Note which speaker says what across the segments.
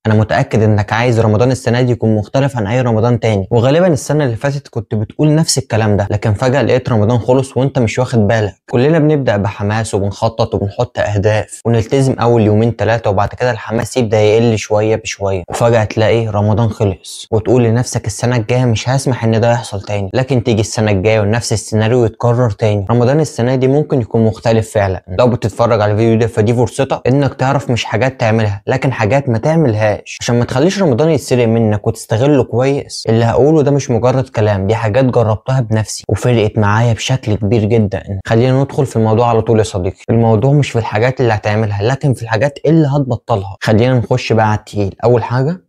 Speaker 1: انا متاكد انك عايز رمضان السنه دي يكون مختلف عن اي رمضان تاني، وغالبا السنه اللي فاتت كنت بتقول نفس الكلام ده، لكن فجاه لقيت رمضان خلص وانت مش واخد بالك. كلنا بنبدا بحماس وبنخطط وبنحط اهداف ونلتزم اول يومين ثلاثه، وبعد كده الحماس يبدا يقل شويه بشويه، وفجاه تلاقي رمضان خلص وتقول لنفسك السنه الجايه مش هسمح ان ده يحصل تاني. لكن تيجي السنه الجايه ونفس السيناريو يتكرر تاني. رمضان السنه دي ممكن يكون مختلف فعلا. لو بتتفرج على الفيديو ده فدي فرصتك انك تعرف مش حاجات تعملها لكن حاجات ما تعملهاش، عشان ما تخليش رمضان يتسرق منك وتستغله كويس. اللي هقوله ده مش مجرد كلام، دي حاجات جربتها بنفسي وفرقت معايا بشكل كبير جدا. خلينا ندخل في الموضوع على طول يا صديقي. الموضوع مش في الحاجات اللي هتعملها لكن في الحاجات اللي هتبطلها. خلينا نخش بقى على التقيل. اول حاجه،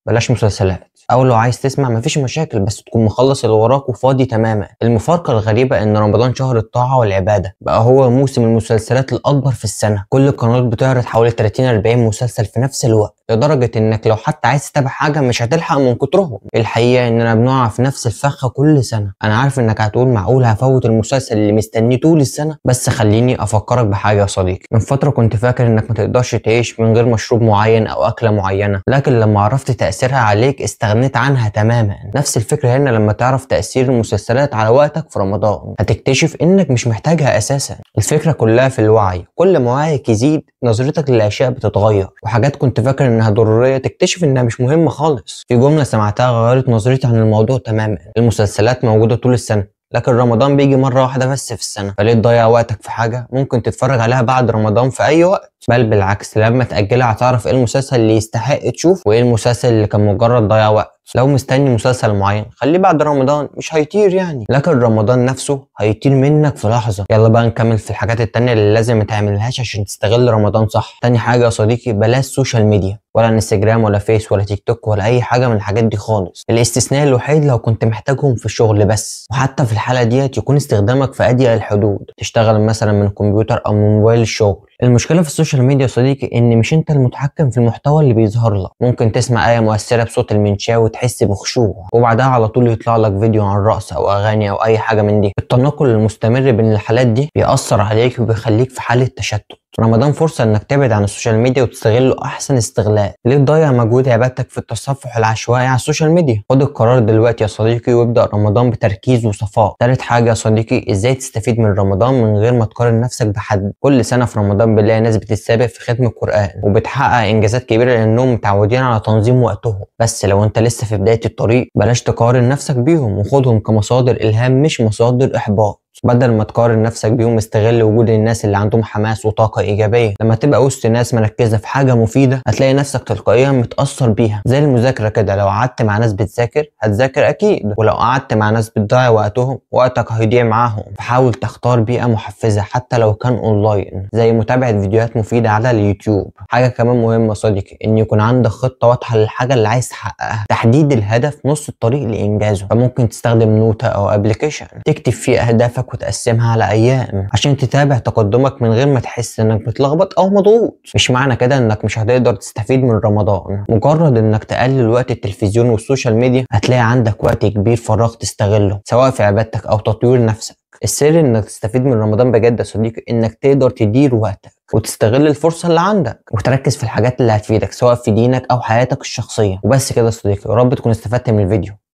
Speaker 1: بلاش مسلسلات، او لو عايز تسمع مفيش مشاكل بس تكون مخلص اللي وراك وفاضي تماما. المفارقه الغريبه ان رمضان شهر الطاعه والعباده، بقى هو موسم المسلسلات الاكبر في السنه. كل القنوات بتعرض حوالي 30-40 مسلسل في نفس الوقت، لدرجه انك لو حتى عايز تتابع حاجه مش هتلحق من كترهم. الحقيقه اننا بنقع في نفس الفخه كل سنه. انا عارف انك هتقول معقول هفوت المسلسل اللي مستنيه طول السنه، بس خليني افكرك بحاجه يا صديقي. من فتره كنت فاكر انك ما تقدرش تعيش من غير مشروب معين او اكله معينه، لكن لما عرفت تاثيرها عليك استغنيت عنها تماما. نفس الفكره هنا لما تعرف تاثير المسلسلات على وقتك في رمضان، هتكتشف انك مش محتاجها اساسا. الفكره كلها في الوعي. كل ما وعيك يزيد نظرتك للاشياء بتتغير، وحاجات كنت فاكر انها ضروريه تكتشف انها مش مهمه خالص. في جمله سمعتها غيرت نظرتي عن الموضوع تماما: المسلسلات موجوده طول السنه لكن رمضان بيجي مرة واحدة بس في السنة، فليه تضيع وقتك في حاجة ممكن تتفرج عليها بعد رمضان في أي وقت؟ بل بالعكس، لما تأجلها هتعرف ايه المسلسل اللي يستحق تشوف وايه المسلسل اللي كان مجرد ضياع وقت. لو مستني مسلسل معين خليه بعد رمضان، مش هيطير يعني، لكن رمضان نفسه هيطير منك في لحظة. يلا بقى نكمل في الحاجات التانية اللي لازم ما تعملهاش عشان تستغل رمضان صح. تاني حاجة يا صديقي، بلاش سوشيال ميديا، ولا انستجرام ولا فيس ولا تيك توك ولا اي حاجة من الحاجات دي خالص. الاستثناء الوحيد لو كنت محتاجهم في الشغل بس، وحتى في الحالة ديت يكون استخدامك في أضيق الحدود، تشتغل مثلا من الكمبيوتر او من موبايل الشغل. المشكلة في السوشيال ميديا يا صديقي ان مش انت المتحكم في المحتوى اللي بيظهر لك. ممكن تسمع آية مؤثرة بصوت المنشاة وتحس بخشوع، وبعدها على طول يطلع لك فيديو عن رقص او اغاني او اي حاجة من دي. التناقل المستمر بين الحالات دي بيأثر عليك وبيخليك في حالة تشتت. رمضان فرصة انك تبعد عن السوشيال ميديا وتستغله احسن استغلال. ليه تضيع مجهود عبادتك في التصفح العشوائي على السوشيال ميديا؟ خد القرار دلوقتي يا صديقي وابدأ رمضان بتركيز وصفاء. تالت حاجة يا صديقي، ازاي تستفيد من رمضان من غير ما تقارن نفسك بحد. كل سنة في رمضان بنلاقي ناس بتتسابق في ختم القرآن وبتحقق انجازات كبيرة لانهم متعودين على تنظيم وقتهم. بس لو انت لسه في بداية الطريق بلاش تقارن نفسك بيهم، وخدهم كمصادر الهام مش مصادر احباط. بدل ما تقارن نفسك بيهم استغل وجود الناس اللي عندهم حماس وطاقة إيجابية. لما تبقى وسط ناس مركزة في حاجة مفيدة هتلاقي نفسك تلقائيا متأثر بيها. زي المذاكرة كده، لو قعدت مع ناس بتذاكر هتذاكر أكيد، ولو قعدت مع ناس بتضيع وقتهم وقتك هيضيع معاهم. فحاول تختار بيئة محفزة حتى لو كان أونلاين، زي متابعة فيديوهات مفيدة على اليوتيوب. حاجة كمان مهمة يا صديقي، إن يكون عندك خطة واضحة للحاجة اللي عايز تحققها. تحديد الهدف نص الطريق لإنجازه، فممكن تستخدم نوتة أو أبليكيشن تكتب فيه أهدافك وتقسمها على ايام عشان تتابع تقدمك من غير ما تحس انك متلخبط او مضغوط. مش معنى كده انك مش هتقدر تستفيد من رمضان. مجرد انك تقلل وقت التلفزيون والسوشيال ميديا هتلاقي عندك وقت كبير فراغ تستغله سواء في عبادتك او تطوير نفسك. السر انك تستفيد من رمضان بجد يا صديقي انك تقدر تدير وقتك وتستغل الفرصة اللي عندك وتركز في الحاجات اللي هتفيدك سواء في دينك او حياتك الشخصية. وبس كده يا صديقي، يا رب تكون استفدت من الفيديو.